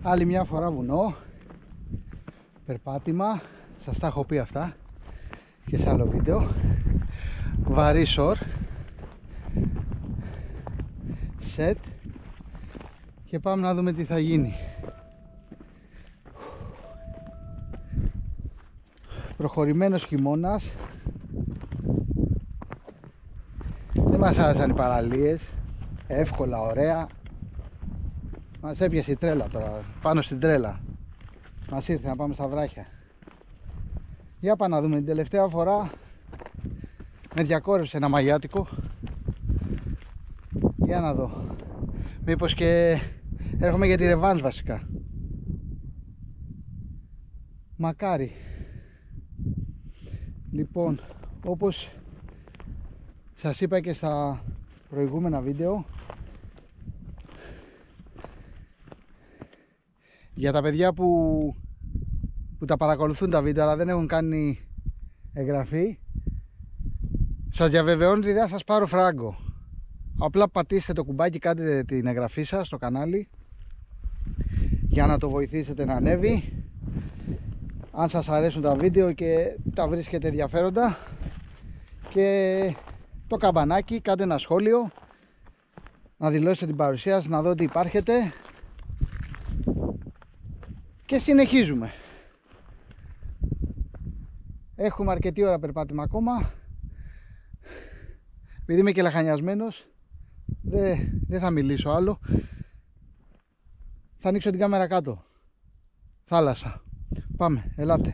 Άλλη μια φορά βουνό, περπάτημα, σας τα έχω πει αυτά και σε άλλο βίντεο. Βαρύ σορ, σετ και πάμε να δούμε τι θα γίνει. Προχωρημένος χειμώνας, δεν μας άρεσαν οι παραλίες, εύκολα, ωραία. Μας έπιασε η τρέλα τώρα, πάνω στην τρέλα. Μας ήρθε να πάμε στα βράχια. Για πάμε να δούμε, την τελευταία φορά με διακόρευσε ένα μαγιάτικο. Για να δω, μήπως και έρχομαι για τη ρεβάνς βασικά. Μακάρι. Λοιπόν, όπως σας είπα και στα προηγούμενα βίντεο, για τα παιδιά που τα παρακολουθούν τα βίντεο αλλά δεν έχουν κάνει εγγραφή, σας διαβεβαιώνω ότι δεν θα σας πάρω φράγκο. Απλά πατήστε το κουμπάκι, κάντε την εγγραφή σας στο κανάλι για να το βοηθήσετε να ανέβει. Αν σας αρέσουν τα βίντεο και τα βρίσκετε ενδιαφέροντα, και το καμπανάκι, κάντε ένα σχόλιο, να δηλώσετε την παρουσία σας, να δω ότι υπάρχετε. Και συνεχίζουμε. Έχουμε αρκετή ώρα περπάτημα ακόμα. Επειδή είμαι και λαχανιασμένος, δεν θα μιλήσω άλλο. Θα ανοίξω την κάμερα κάτω. Θάλασσα. Πάμε, ελάτε.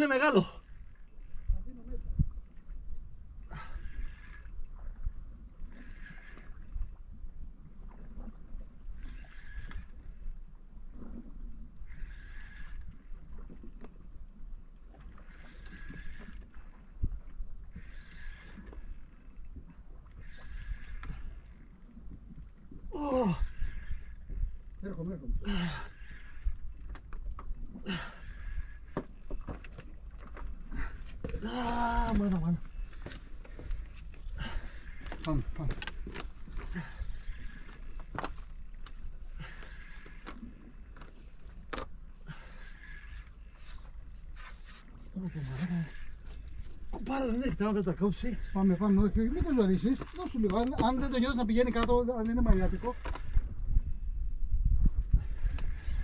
Είναι μεγάλο. Έρχομαι. Μάνα. Πάμε. Κουμπάρα δεν έχει να δεν τα κόψει. Πάμε, όχι, μην το ζωήσεις, δώσου λίγο, αν δεν το νιώθεις να πηγαίνει κάτω, αν είναι μαγιάτικο.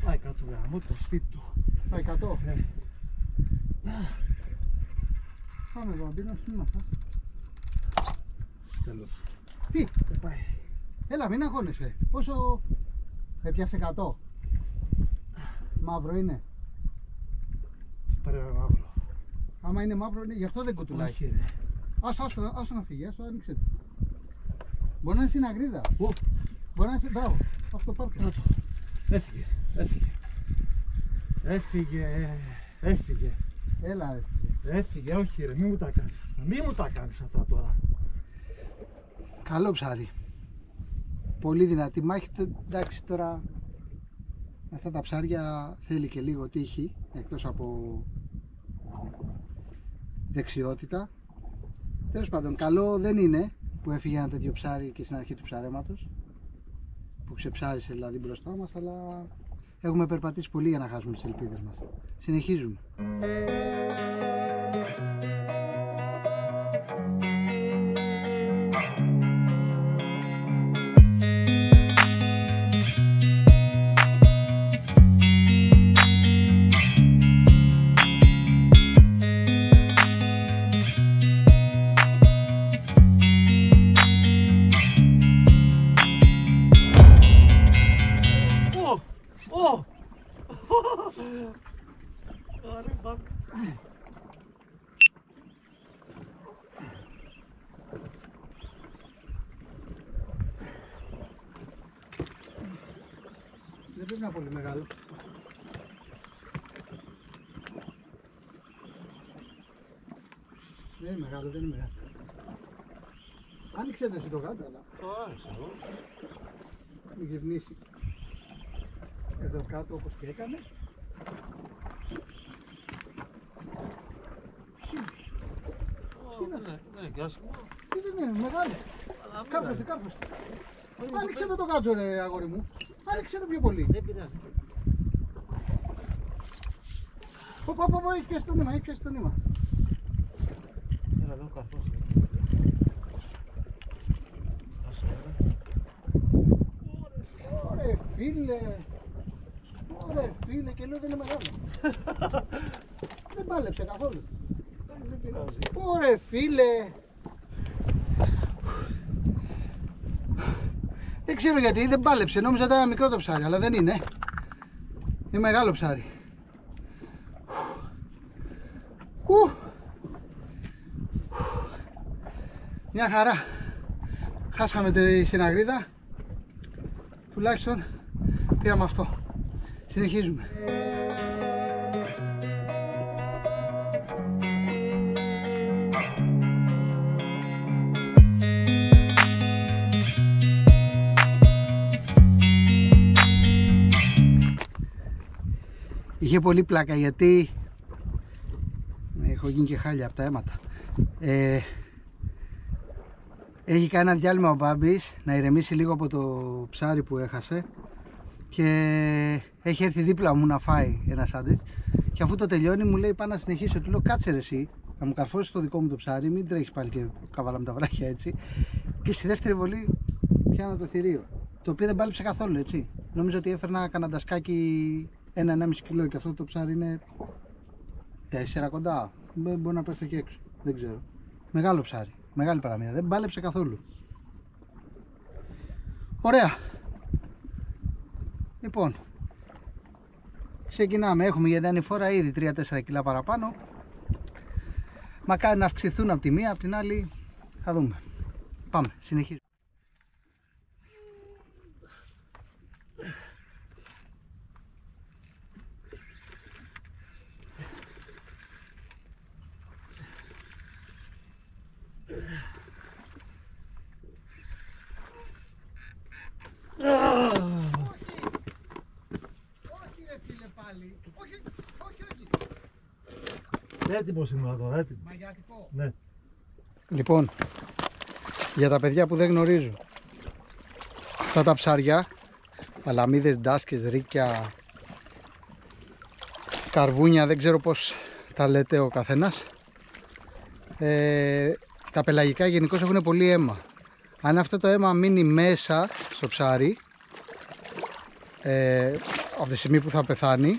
Πάει κάτω γάμο το σπίτι του. Πάει κάτω. Πάμε εδώ, Αντίνος, μην μας πας. Τέλος. Τι, Δεν πάει. έλα, μην αγχώνεσαι. Πόσο έπιασε 100. Μαύρο είναι. Πάρε ένα μαύρο. Άμα είναι μαύρο είναι, γι' αυτό δεν κουτουλάει. Όχι ρε. Άσο να φύγει, άσο άνοιξε το. Μπορεί να είναι στην αγρίδα. Μπορεί να είναι, μπράβο, αυτό πάρτε. Έφυγε. Έλα ρε. Έφυγε, όχι ρε, μη μου τα κάνεις αυτά τώρα. Καλό ψάρι. Πολύ δυνατή μάχη, εντάξει τώρα. Αυτά τα ψάρια θέλει και λίγο τύχη, εκτός από δεξιότητα. Τέλος πάντων, καλό δεν είναι που έφυγε ένα τέτοιο ψάρι και στην αρχή του ψαρέματος, που ξεψάρισε δηλαδή μπροστά μας, αλλά έχουμε περπατήσει πολύ για να χάσουμε τις ελπίδες μας. Συνεχίζουμε. δεν πρέπει να είναι πολύ μεγάλο. Δεν είναι μεγάλο, δεν είναι μεγάλο. Άνοιξε το εσύ το κάτω, αλλά Το άνοιξα εγώ. μην γυρνήσει εδώ κάτω όπως και έκανε. Ναι, και άσχημα. Τι δεν είναι, μεγάλο. Κάρφωσε, κάρφωσε. Άνοιξε το κάτω ρε αγόρι μου. Άνοιξε το πιο πολύ. Δεν πειράζει. Πω, έχει πιάσει το νήμα, έχει πιάσει το νήμα. Έλα εδώ καθώς. Ωρε φίλε, και λέω δεν είναι μεγάλο. Δεν πάλεψε καθόλου. Δεν πειράζει. Ωρε φίλε. Δεν ξέρω γιατί δεν πάλεψε, νόμιζα ότι ήταν μικρό το ψάρι, αλλά δεν είναι. Είναι μεγάλο ψάρι. Μια χαρά. Χάσαμε τη συναγρίδα. Τουλάχιστον πήραμε αυτό. Συνεχίζουμε. Είχε πολύ πλάκα γιατί έχω γίνει και χάλια από τα αίματα. Έχει κάνει ένα διάλειμμα ο Μπάμπης να ηρεμήσει λίγο από το ψάρι που έχασε και έχει έρθει δίπλα μου να φάει ένα σάντουιτς και αφού το τελειώνει μου λέει πάω να συνεχίσω. Του λέω κάτσε ρε εσύ να μου καρφώσεις το δικό μου το ψάρι, μην τρέχεις πάλι και καβάλαμε τα βράχια έτσι. Και στη δεύτερη βολή πιάνω το θηρίο, το οποίο δεν πάλεψε καθόλου έτσι. Νόμιζα ότι έφερνα κανένα ντασκάκι 1,5 κιλό και αυτό το ψάρι είναι 4 κοντά. Μπορεί να πέφτει και έξω, δεν ξέρω. Μεγάλο ψάρι, μεγάλη παραμύθα, δεν πάλεψε καθόλου. Ωραία. Λοιπόν, ξεκινάμε, έχουμε για την άλλη φορά ήδη 3-4 κιλά παραπάνω. Μακάρι να αυξηθούν από τη μία, από την άλλη θα δούμε. Πάμε, συνεχίζουμε. Όχι ρε φίλε πάλι, όχι. Έτοιμος είμαι τώρα, έτοιμο. Μαγιάτικο. Ναι. Λοιπόν, για τα παιδιά που δεν γνωρίζουν, αυτά τα ψάρια, παλαμίδες, ντάσκες, ρίκια, καρβούνια, δεν ξέρω πως τα λέτε ο καθένας, τα πελαγικά γενικώς έχουν πολύ αίμα. Αν αυτό το αίμα μείνει μέσα στο ψάρι, από τη στιγμή που θα πεθάνει,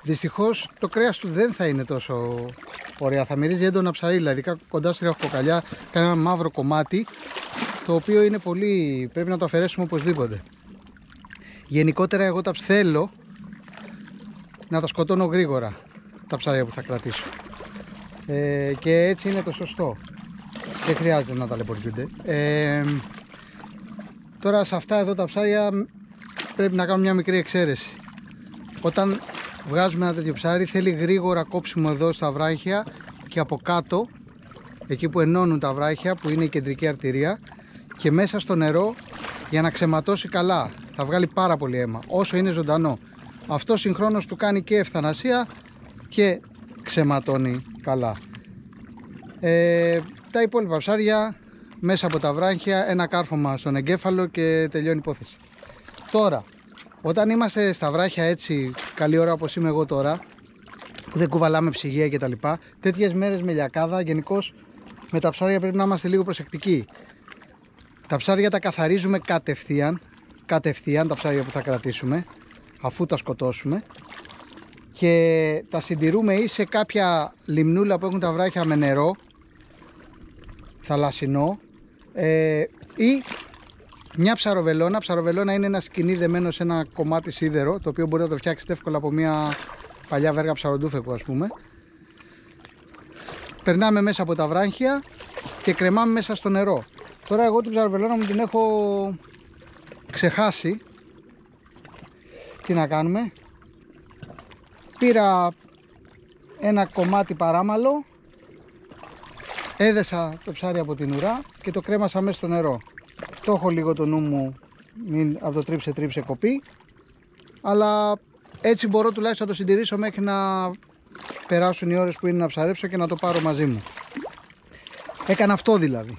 δυστυχώς το κρέας του δεν θα είναι τόσο ωραία, θα μυρίζει έντονα ψαρί, δηλαδή κοντά στη ραχοκοκαλιά κάνει ένα μαύρο κομμάτι, το οποίο είναι πολύ, πρέπει να το αφαιρέσουμε οπωσδήποτε. Γενικότερα εγώ τα θέλω να τα σκοτώνω γρήγορα τα ψάρια που θα κρατήσω, και έτσι είναι το σωστό, δεν χρειάζεται να ταλαιπωρούνται. Τώρα σε αυτά εδώ τα ψάρια πρέπει να κάνουμε μια μικρή εξαίρεση. Όταν βγάζουμε ένα τέτοιο ψάρι θέλει γρήγορα κόψιμο εδώ στα βράχια και από κάτω, εκεί που ενώνουν τα βράχια, που είναι η κεντρική αρτηρία, και μέσα στο νερό για να ξεματώσει καλά. Θα βγάλει πάρα πολύ αίμα όσο είναι ζωντανό. Αυτό συγχρόνως του κάνει και ευθανασία και ξεματώνει καλά. Τα υπόλοιπα ψάρια μέσα από τα βράχια, ένα κάρφωμα στον εγκέφαλο και τελειώνει η υπόθεση. Τώρα, όταν είμαστε στα βράχια έτσι καλή ώρα όπως είμαι εγώ τώρα, που δεν κουβαλάμε ψυγεία και τα λοιπά, τέτοιες μέρες με λιακάδα, γενικώς με τα ψάρια πρέπει να είμαστε λίγο προσεκτικοί. Τα ψάρια τα καθαρίζουμε κατευθείαν τα ψάρια που θα κρατήσουμε, αφού τα σκοτώσουμε, και τα συντηρούμε ή σε κάποια λιμνούλα που έχουν τα βράχια με νερό θαλασσινό, ή μια ψαροβελώνα. Ψαροβελώνα είναι ένα σκοινί δεμένο σε ένα κομμάτι σίδερο, το οποίο μπορείτε να το φτιάξετε εύκολα από μια παλιά βέργα ψαροντούφεκου, ας πούμε. Περνάμε μέσα από τα βράχια και κρεμάμε μέσα στο νερό. Τώρα εγώ την ψαροβελώνα μου την έχω ξεχάσει Τι να κάνουμε. Πήρα ένα κομμάτι παράμαλο, έδεσα το ψάρι από την ουρά και το κρέμασα μέσα στο νερό. Το έχω λίγο το νου μου, μην από το τρίψε κοπεί, αλλά έτσι μπορώ τουλάχιστον να το συντηρήσω μέχρι να περάσουν οι ώρες που είναι να ψαρέψω και να το πάρω μαζί μου. Έκανα αυτό δηλαδή.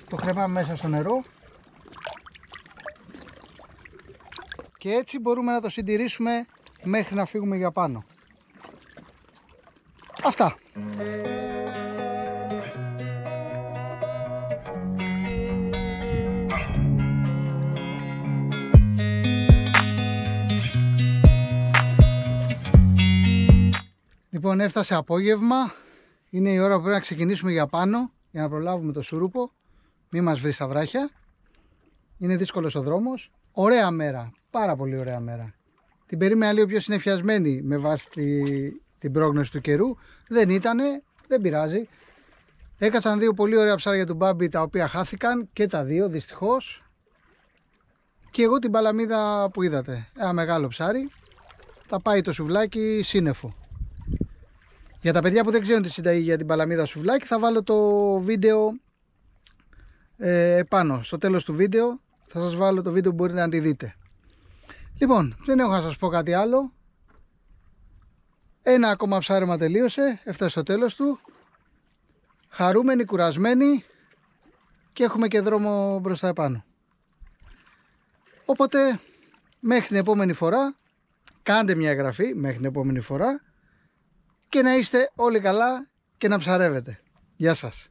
Το κρεμάμε μέσα στο νερό και έτσι μπορούμε να το συντηρήσουμε μέχρι να φύγουμε για πάνω. Αυτά. Λοιπόν, έφτασε απόγευμα, είναι η ώρα που πρέπει να ξεκινήσουμε για πάνω για να προλάβουμε το σούρουπο, μην μας βρει στα βράχια. Είναι δύσκολος ο δρόμος, ωραία μέρα, πάρα πολύ ωραία μέρα. Την περίμενα λίγο πιο συννεφιασμένη με βάση την πρόγνωση του καιρού, δεν ήτανε, δεν πειράζει. Έκατσαν δύο πολύ ωραία ψάρια του Μπάμπη τα οποία χάθηκαν και τα δύο δυστυχώς. Και εγώ την παλαμίδα που είδατε, ένα μεγάλο ψάρι, θα πάει το σουβλάκι σύννεφο. Για τα παιδιά που δεν ξέρουν τη συνταγή για την παλαμίδα σουβλάκι, θα βάλω το βίντεο πάνω. Στο τέλος του βίντεο θα σας βάλω το βίντεο που μπορείτε να τη δείτε. Λοιπόν, δεν έχω να σας πω κάτι άλλο. Ένα ακόμα ψάρεμα τελείωσε, έφτασε στο τέλος του. Χαρούμενοι, κουρασμένοι και έχουμε και δρόμο μπροστά επάνω. Οπότε, μέχρι την επόμενη φορά, κάντε μια εγγραφή μέχρι την επόμενη φορά και να είστε όλοι καλά και να ψαρεύετε. Γεια σας.